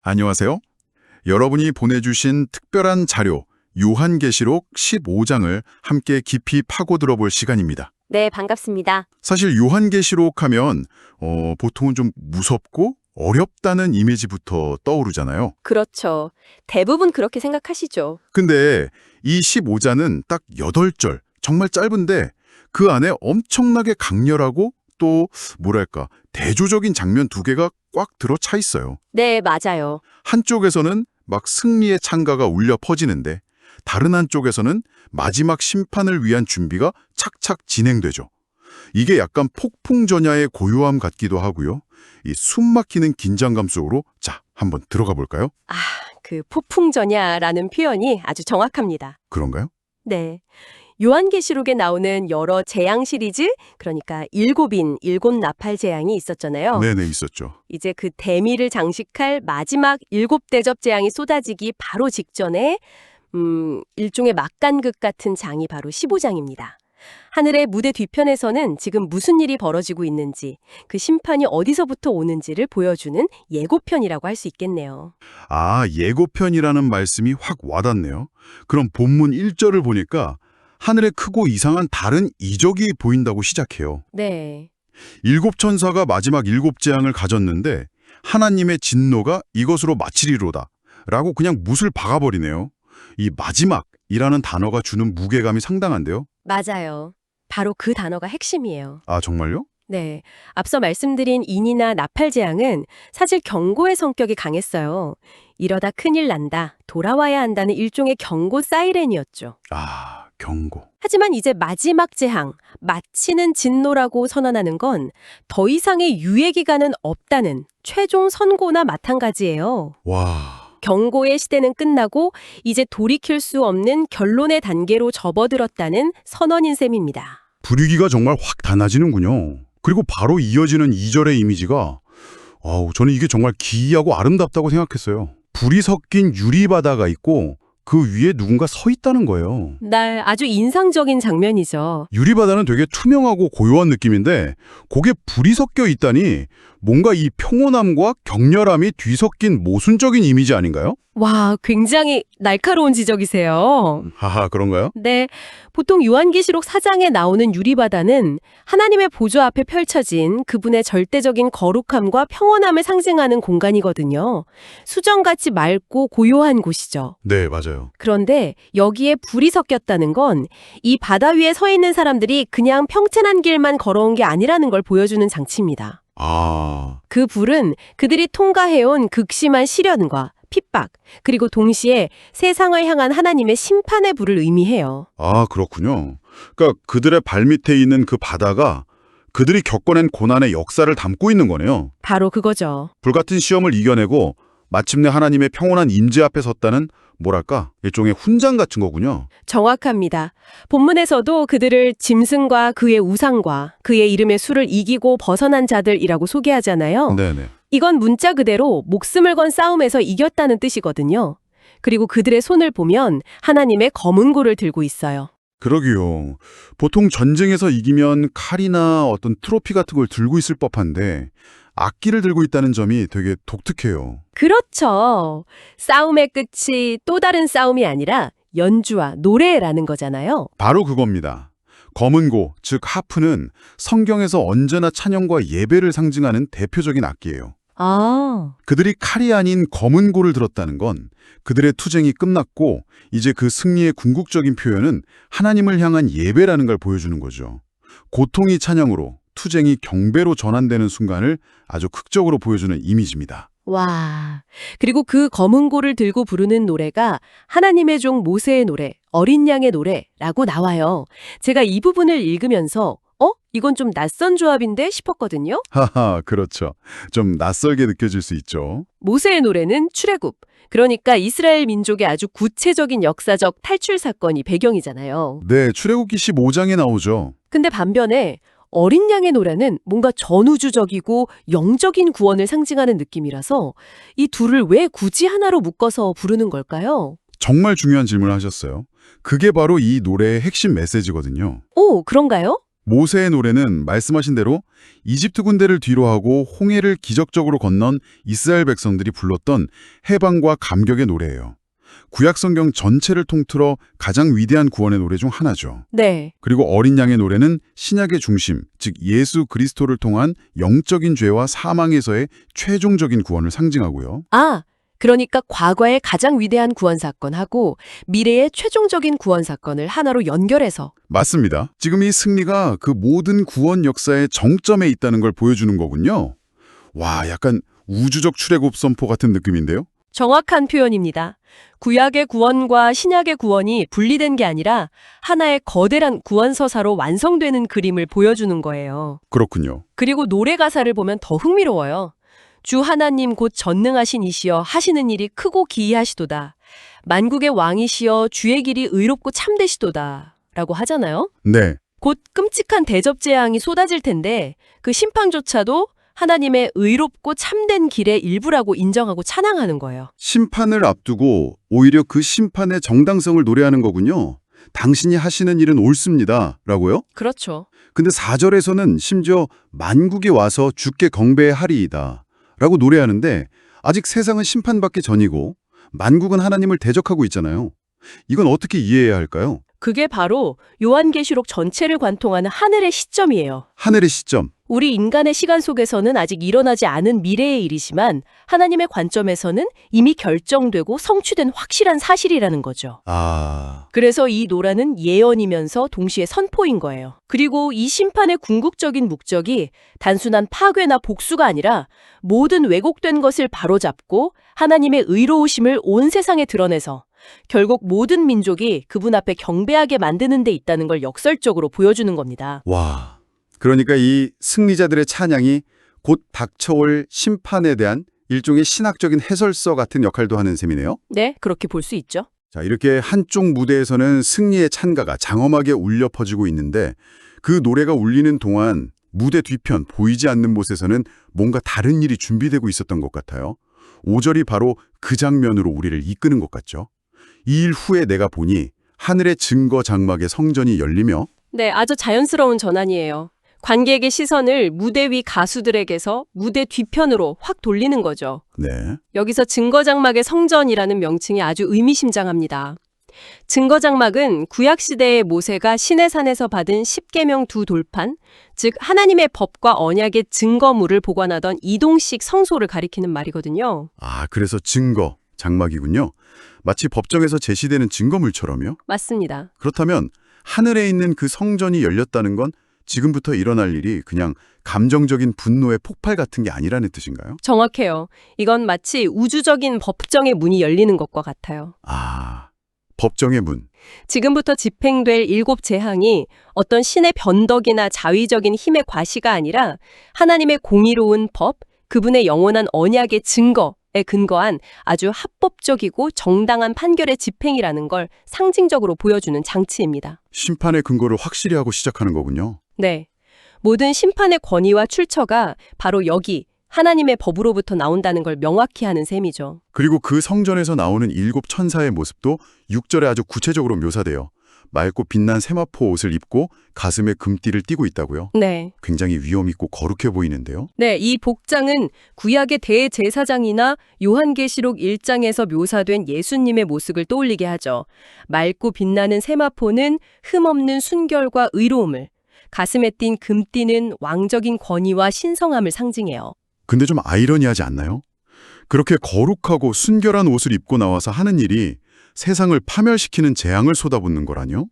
안녕하세요. 여러분이 보내주신 특별한 자료, 요한계시록 15장을 함께 깊이 파고 들어볼 시간입니다. 네, 반갑습니다. 사실 요한계시록 하면 보통은 좀 무섭고 어렵다는 이미지부터 떠오르잖아요. 그렇죠. 대부분 그렇게 생각하시죠. 근데 이 15장은 딱 8절, 정말 짧은데 그 안에 엄청나게 강렬하고 또 뭐랄까 대조적인 장면 두 개가 꽉 들어차 있어요. 네, 맞아요. 한쪽에서는 막 승리의 찬가가 울려 퍼지는데 다른 한쪽에서는 마지막 심판을 위한 준비가 착착 진행되죠. 이게 약간 폭풍전야의 고요함 같기도 하고요. 이 숨막히는 긴장감 속으로 자, 한번 들어가 볼까요? 그 폭풍전야라는 표현이 아주 정확합니다. 그런가요? 네. 요한계시록에 나오는 여러 재앙 시리즈, 그러니까 일곱 나팔 재앙이 있었잖아요. 네네, 있었죠. 이제 그 대미를 장식할 마지막 7대접 재앙이 쏟아지기 바로 직전에 일종의 막간극 같은 장이 바로 15장입니다. 하늘의 무대 뒤편에서는 지금 무슨 일이 벌어지고 있는지, 그 심판이 어디서부터 오는지를 보여주는 예고편이라고 할 수 있겠네요. 아, 예고편이라는 말씀이 확 와닿네요. 그럼 본문 1절을 보니까 하늘에 크고 이상한 다른 이적이 보인다고 시작해요. 네. 7천사가 마지막 7재앙을 가졌는데 하나님의 진노가 이것으로 마치리로다 라고 그냥 못을 박아버리네요. 이 마지막이라는 단어가 주는 무게감이 상당한데요. 맞아요. 바로 그 단어가 핵심이에요. 아, 정말요? 네. 앞서 말씀드린 인이나 나팔 재앙은 사실 경고의 성격이 강했어요. 이러다 큰일 난다, 돌아와야 한다는 일종의 경고 사이렌이었죠. 아, 경고. 하지만 이제 마지막 재앙, 마치는 진노라고 선언하는 건 더 이상의 유예 기간은 없다는 최종 선고나 마찬가지예요. 와, 경고의 시대는 끝나고 이제 돌이킬 수 없는 결론의 단계로 접어들었다는 선언인 셈입니다. 분위기가 정말 확 달라지는군요. 그리고 바로 이어지는 2절의 이미지가 저는 이게 정말 기이하고 아름답다고 생각했어요. 불이 섞인 유리바다가 있고 그 위에 누군가 서 있다는 거예요. 날 아주 인상적인 장면이죠. 유리바다는 되게 투명하고 고요한 느낌인데 거기에 불이 섞여 있다니 뭔가 이 평온함과 격렬함이 뒤섞인 모순적인 이미지 아닌가요? 와, 굉장히 날카로운 지적이세요. 하하, 그런가요? 네, 보통 요한계시록 4장에 나오는 유리바다는 하나님의 보좌 앞에 펼쳐진 그분의 절대적인 거룩함과 평온함을 상징하는 공간이거든요. 수정같이 맑고 고요한 곳이죠. 네, 맞아요. 그런데 여기에 불이 섞였다는 건 이 바다 위에 서 있는 사람들이 그냥 평탄한 길만 걸어온 게 아니라는 걸 보여주는 장치입니다. 아, 그 불은 그들이 통과해온 극심한 시련과 핍박, 그리고 동시에 세상을 향한 하나님의 심판의 불을 의미해요. 그렇군요. 그러니까 그들의 발밑에 있는 그 바다가 그들이 겪어낸 고난의 역사를 담고 있는 거네요. 바로 그거죠. 불같은 시험을 이겨내고 마침내 하나님의 평온한 임재 앞에 섰다는 뭐랄까 일종의 훈장 같은 거군요. 정확합니다. 본문에서도 그들을 짐승과 그의 우상과 그의 이름의 수를 이기고 벗어난 자들이라고 소개하잖아요. 네네. 이건 문자 그대로 목숨을 건 싸움에서 이겼다는 뜻이거든요. 그리고 그들의 손을 보면 하나님의 검은 고를 들고 있어요. 그러게요. 보통 전쟁에서 이기면 칼이나 어떤 트로피 같은 걸 들고 있을 법한데 악기를 들고 있다는 점이 되게 독특해요. 그렇죠. 싸움의 끝이 또 다른 싸움이 아니라 연주와 노래라는 거잖아요. 바로 그겁니다. 검은고, 즉 하프는 성경에서 언제나 찬양과 예배를 상징하는 대표적인 악기예요. 그들이 칼이 아닌 검은고를 들었다는 건 그들의 투쟁이 끝났고 이제 그 승리의 궁극적인 표현은 하나님을 향한 예배라는 걸 보여주는 거죠. 고통이 찬양으로, 투쟁이 경배로 전환되는 순간을 아주 극적으로 보여주는 이미지입니다. 와, 그리고 그 검은 고를 들고 부르는 노래가 하나님의 종 모세의 노래, 어린 양의 노래라고 나와요. 제가 이 부분을 읽으면서 이건 좀 낯선 조합인데 싶었거든요. 하하, 그렇죠. 좀 낯설게 느껴질 수 있죠. 모세의 노래는 출애굽, 그러니까 이스라엘 민족의 아주 구체적인 역사적 탈출 사건이 배경이잖아요. 네, 출애굽기 15장에 나오죠. 근데 반면에 어린 양의 노래는 뭔가 전우주적이고 영적인 구원을 상징하는 느낌이라서 이 둘을 왜 굳이 하나로 묶어서 부르는 걸까요? 정말 중요한 질문을 하셨어요. 그게 바로 이 노래의 핵심 메시지거든요. 오, 그런가요? 모세의 노래는 말씀하신 대로 이집트 군대를 뒤로하고 홍해를 기적적으로 건넌 이스라엘 백성들이 불렀던 해방과 감격의 노래예요. 구약 성경 전체를 통틀어 가장 위대한 구원의 노래 중 하나죠. 네. 그리고 어린 양의 노래는 신약의 중심, 즉 예수 그리스도를 통한 영적인 죄와 사망에서의 최종적인 구원을 상징하고요. 아, 그러니까 과거의 가장 위대한 구원 사건하고 미래의 최종적인 구원 사건을 하나로 연결해서. 맞습니다. 지금 이 승리가 그 모든 구원 역사의 정점에 있다는 걸 보여주는 거군요. 와, 약간 우주적 출애굽 선포 같은 느낌인데요? 정확한 표현입니다. 구약의 구원과 신약의 구원이 분리된 게 아니라 하나의 거대한 구원서사로 완성되는 그림을 보여주는 거예요. 그렇군요. 그리고 노래 가사를 보면 더 흥미로워요. 주 하나님 곧 전능하신 이시여 하시는 일이 크고 기이하시도다. 만국의 왕이시여 주의 길이 의롭고 참되시도다. 라고 하잖아요. 네. 곧 끔찍한 대접재앙이 쏟아질 텐데 그 심판조차도 하나님의 의롭고 참된 길의 일부라고 인정하고 찬양하는 거예요. 심판을 앞두고 오히려 그 심판의 정당성을 노래하는 거군요. 당신이 하시는 일은 옳습니다. 라고요? 그렇죠. 근데 4절에서는 심지어 만국에 와서 주께 경배하리이다. 라고 노래하는데 아직 세상은 심판받기 전이고 만국은 하나님을 대적하고 있잖아요. 이건 어떻게 이해해야 할까요? 그게 바로 요한계시록 전체를 관통하는 하늘의 시점이에요. 하늘의 시점. 우리 인간의 시간 속에서는 아직 일어나지 않은 미래의 일이지만 하나님의 관점에서는 이미 결정되고 성취된 확실한 사실이라는 거죠. 아, 그래서 이 노라는 예언이면서 동시에 선포인 거예요. 그리고 이 심판의 궁극적인 목적이 단순한 파괴나 복수가 아니라 모든 왜곡된 것을 바로잡고 하나님의 의로우심을 온 세상에 드러내서 결국 모든 민족이 그분 앞에 경배하게 만드는 데 있다는 걸 역설적으로 보여주는 겁니다. 와. 그러니까 이 승리자들의 찬양이 곧 닥쳐올 심판에 대한 일종의 신학적인 해설서 같은 역할도 하는 셈이네요. 네, 그렇게 볼 수 있죠. 자, 이렇게 한쪽 무대에서는 승리의 찬가가 장엄하게 울려 퍼지고 있는데 그 노래가 울리는 동안 무대 뒤편 보이지 않는 곳에서는 뭔가 다른 일이 준비되고 있었던 것 같아요. 5절이 바로 그 장면으로 우리를 이끄는 것 같죠. 이 일 후에 내가 보니 하늘의 증거 장막의 성전이 열리며 네, 아주 자연스러운 전환이에요. 관객의 시선을 무대 위 가수들에게서 무대 뒤편으로 확 돌리는 거죠. 네. 여기서 증거장막의 성전이라는 명칭이 아주 의미심장합니다. 증거장막은 구약시대의 모세가 시내산에서 받은 십계명 두 돌판, 즉 하나님의 법과 언약의 증거물을 보관하던 이동식 성소를 가리키는 말이거든요. 아, 그래서 증거 장막이군요. 마치 법정에서 제시되는 증거물처럼요. 맞습니다. 그렇다면 하늘에 있는 그 성전이 열렸다는 건 지금부터 일어날 일이 그냥 감정적인 분노의 폭발 같은 게 아니라는 뜻인가요? 정확해요. 이건 마치 우주적인 법정의 문이 열리는 것과 같아요. 아, 법정의 문. 지금부터 집행될 7재앙이 어떤 신의 변덕이나 자위적인 힘의 과시가 아니라 하나님의 공의로운 법, 그분의 영원한 언약의 증거에 근거한 아주 합법적이고 정당한 판결의 집행이라는 걸 상징적으로 보여주는 장치입니다. 심판의 근거를 확실히 하고 시작하는 거군요. 네. 모든 심판의 권위와 출처가 바로 여기 하나님의 법으로부터 나온다는 걸 명확히 하는 셈이죠. 그리고 그 성전에서 나오는 7 천사의 모습도 6절에 아주 구체적으로 묘사돼요. 맑고 빛난 세마포 옷을 입고 가슴에 금띠를 띠고 있다고요? 네. 굉장히 위험 있고 거룩해 보이는데요. 네, 이 복장은 구약의 대제사장이나 요한계시록 1장에서 묘사된 예수님의 모습을 떠올리게 하죠. 맑고 빛나는 세마포는 흠없는 순결과 의로움을, 가슴에 띈 금띠는 왕적인 권위와 신성함을 상징해요. 근데 좀 아이러니하지 않나요? 그렇게 거룩하고 순결한 옷을 입고 나와서 하는 일이 세상을 파멸시키는 재앙을 쏟아붓는 거라뇨?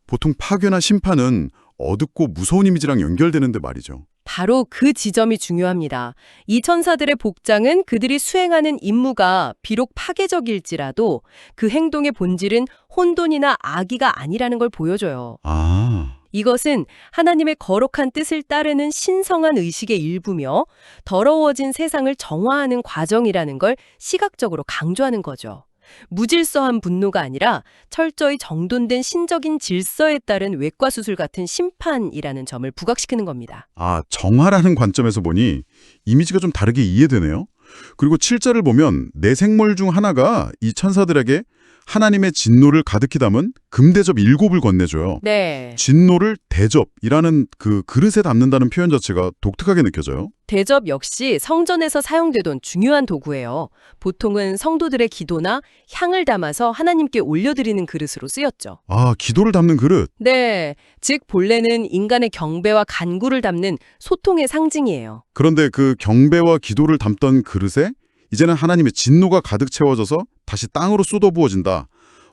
보통 파괴나 심판은 어둡고 무서운 이미지랑 연결되는데 말이죠. 바로 그 지점이 중요합니다. 이 천사들의 복장은 그들이 수행하는 임무가 비록 파괴적일지라도 그 행동의 본질은 혼돈이나 악의가 아니라는 걸 보여줘요. 아, 이것은 하나님의 거룩한 뜻을 따르는 신성한 의식의 일부며 더러워진 세상을 정화하는 과정이라는 걸 시각적으로 강조하는 거죠. 무질서한 분노가 아니라 철저히 정돈된 신적인 질서에 따른 외과수술 같은 심판이라는 점을 부각시키는 겁니다. 아, 정화라는 관점에서 보니 이미지가 좀 다르게 이해되네요. 그리고 7절을 보면 내 생물 중 하나가 이 천사들에게 하나님의 진노를 가득히 담은 금대접 7을 건네줘요. 네. 진노를 대접이라는 그 그릇에 담는다는 표현 자체가 독특하게 느껴져요. 대접 역시 성전에서 사용되던 중요한 도구예요. 보통은 성도들의 기도나 향을 담아서 하나님께 올려드리는 그릇으로 쓰였죠. 아, 기도를 담는 그릇. 네, 즉 본래는 인간의 경배와 간구를 담는 소통의 상징이에요. 그런데 그 경배와 기도를 담던 그릇에 이제는 하나님의 진노가 가득 채워져서 다시 땅으로 쏟아부어진다.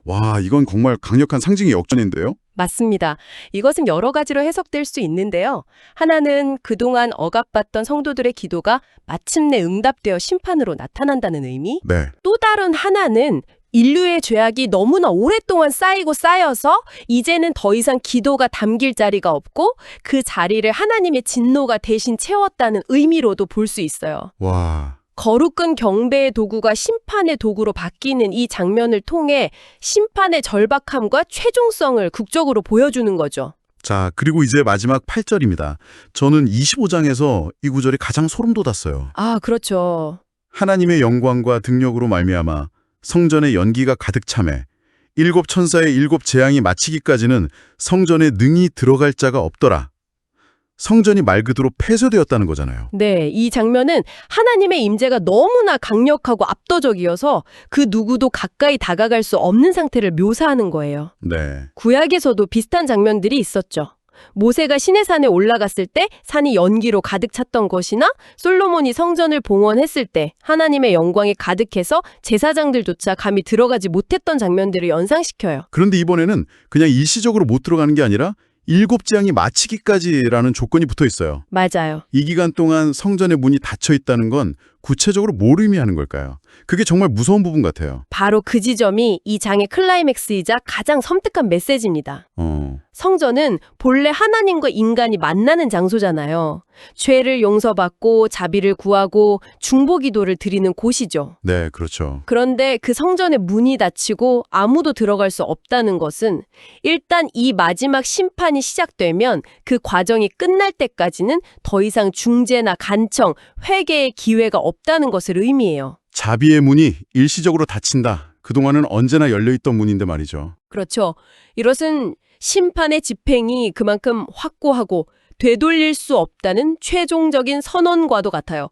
와, 이건 정말 강력한 상징의 역전인데요. 맞습니다. 이것은 여러 가지로 해석될 수 있는데요. 하나는 그동안 억압받던 성도들의 기도가 마침내 응답되어 심판으로 나타난다는 의미. 네. 또 다른 하나는 인류의 죄악이 너무나 오랫동안 쌓이고 쌓여서 이제는 더 이상 기도가 담길 자리가 없고 그 자리를 하나님의 진노가 대신 채웠다는 의미로도 볼 수 있어요. 와. 거룩한 경배의 도구가 심판의 도구로 바뀌는 이 장면을 통해 심판의 절박함과 최종성을 극적으로 보여주는 거죠. 자, 그리고 이제 마지막 8절입니다. 저는 25장에서 이 구절이 가장 소름 돋았어요. 아, 그렇죠. 하나님의 영광과 능력으로 말미암아 성전의 연기가 가득 차매 7 천사의 7 재앙이 마치기까지는 성전에 능히 들어갈 자가 없더라. 성전이 말 그대로 폐쇄되었다는 거잖아요. 네, 이 장면은 하나님의 임재가 너무나 강력하고 압도적이어서 그 누구도 가까이 다가갈 수 없는 상태를 묘사하는 거예요. 네. 구약에서도 비슷한 장면들이 있었죠. 모세가 시내산에 올라갔을 때 산이 연기로 가득 찼던 것이나 솔로몬이 성전을 봉헌했을 때 하나님의 영광이 가득해서 제사장들조차 감히 들어가지 못했던 장면들을 연상시켜요. 그런데 이번에는 그냥 일시적으로 못 들어가는 게 아니라 7 재앙이 마치기까지라는 조건이 붙어 있어요. 맞아요. 이 기간 동안 성전의 문이 닫혀 있다는 건 구체적으로 뭘 의미하는 걸까요? 그게 정말 무서운 부분 같아요. 바로 그 지점이 이 장의 클라이맥스이자 가장 섬뜩한 메시지입니다. 성전은 본래 하나님과 인간이 만나는 장소잖아요. 죄를 용서받고 자비를 구하고 중보기도를 드리는 곳이죠. 네, 그렇죠. 그런데 그 성전의 문이 닫히고 아무도 들어갈 수 없다는 것은 일단 이 마지막 심판이 시작되면 그 과정이 끝날 때까지는 더 이상 중재나 간청, 회개의 기회가 없다는 것을 의미해요. 자비의 문이 일시적으로 닫힌다. 그동안은 언제나 열려있던 문인데 말이죠. 그렇죠. 이것은 심판의 집행이 그만큼 확고하고 되돌릴 수 없다는 최종적인 선언과도 같아요.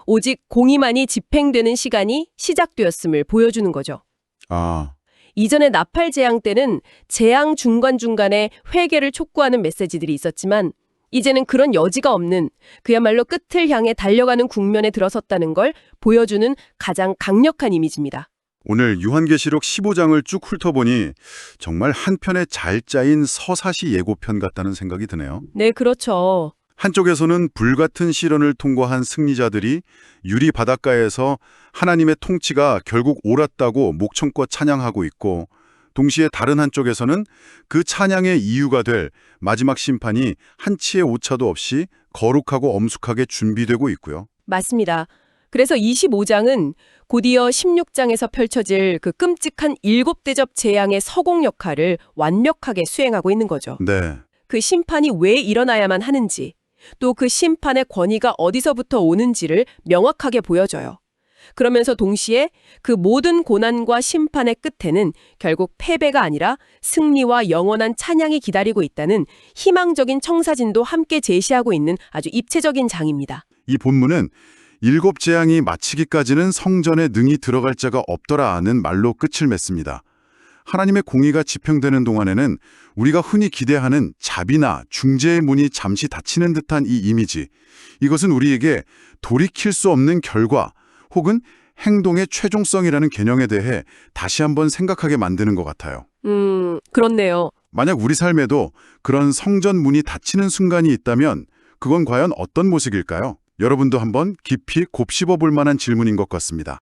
오직 공의만이 집행되는 시간이 시작되었음을 보여주는 거죠. 아, 이전의 나팔 재앙 때는 재앙 중간중간에 회개를 촉구하는 메시지들이 있었지만 이제는 그런 여지가 없는 그야말로 끝을 향해 달려가는 국면에 들어섰다는 걸 보여주는 가장 강력한 이미지입니다. 오늘 요한계시록 15장을 쭉 훑어보니 정말 한 편의 잘 짜인 서사시 예고편 같다는 생각이 드네요. 네, 그렇죠. 한쪽에서는 불같은 시련을 통과한 승리자들이 유리 바닷가에서 하나님의 통치가 결국 옳았다고 목청껏 찬양하고 있고, 동시에 다른 한쪽에서는 그 찬양의 이유가 될 마지막 심판이 한치의 오차도 없이 거룩하고 엄숙하게 준비되고 있고요. 맞습니다. 그래서 25장은 곧이어 16장에서 펼쳐질 그 끔찍한 7대접 재앙의 서공 역할을 완벽하게 수행하고 있는 거죠. 네. 그 심판이 왜 일어나야만 하는지, 또 그 심판의 권위가 어디서부터 오는지를 명확하게 보여줘요. 그러면서 동시에 그 모든 고난과 심판의 끝에는 결국 패배가 아니라 승리와 영원한 찬양이 기다리고 있다는 희망적인 청사진도 함께 제시하고 있는 아주 입체적인 장입니다. 이 본문은 7 재앙이 마치기까지는 성전에 능히 들어갈 자가 없더라는 말로 끝을 맺습니다. 하나님의 공의가 집행되는 동안에는 우리가 흔히 기대하는 자비나 중재의 문이 잠시 닫히는 듯한 이 이미지, 이것은 우리에게 돌이킬 수 없는 결과 혹은 행동의 최종성이라는 개념에 대해 다시 한번 생각하게 만드는 것 같아요. 그렇네요. 만약 우리 삶에도 그런 성전 문이 닫히는 순간이 있다면 그건 과연 어떤 모습일까요? 여러분도 한번 깊이 곱씹어 볼 만한 질문인 것 같습니다.